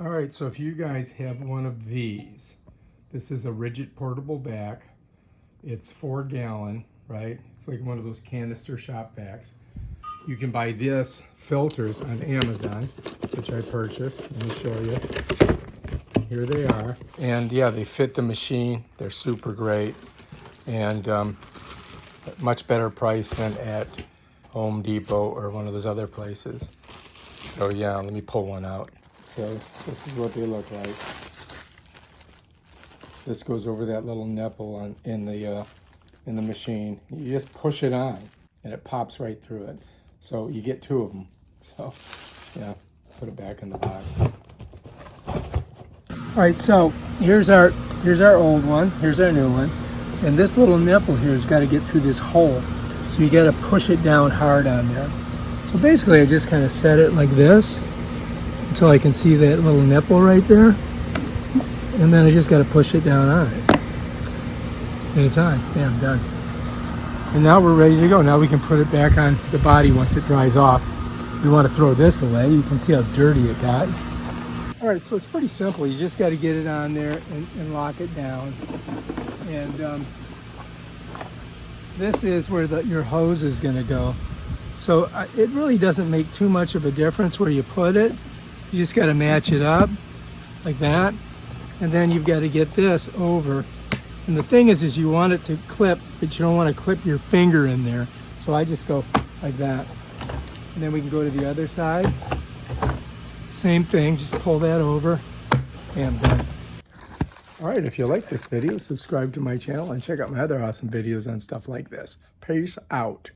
All right, so if you guys have one of these, this is a Ridgid portable vac. It's 4 gallon, right? It's like one of those canister shop vacs. You can buy this filters on Amazon, which I purchased. Let me show you. Here they are. And yeah, they fit the machine. They're super great. And much better price than at Home Depot or one of those other places. So yeah, let me pull one out. So this is what they look like. This goes over that little nipple in the machine. You just push it on and it pops right through it. So you get 2 of them. So yeah, put it back in the box. All right, so here's our old one. Here's our new one. And this little nipple here has got to get through this hole. So you got to push it down hard on there. So basically I just kind of set it like this until I can see that little nipple right there. And then I just got to push it down on it. And it's on. Yeah, I'm done. And now we're ready to go. Now we can put it back on the body once it dries off. We want to throw this away. You can see how dirty it got. All right, so it's pretty simple. You just got to get it on there and lock it down. And this is where your hose is going to go. So it really doesn't make too much of a difference where you put it. You just got to match it up like that. And then you've got to get this over. And the thing is you want it to clip, but you don't want to clip your finger in there. So I just go like that. And then we can go to the other side. Same thing, just pull that over and done. All right, if you like this video, subscribe to my channel and check out my other awesome videos on stuff like this. Peace out.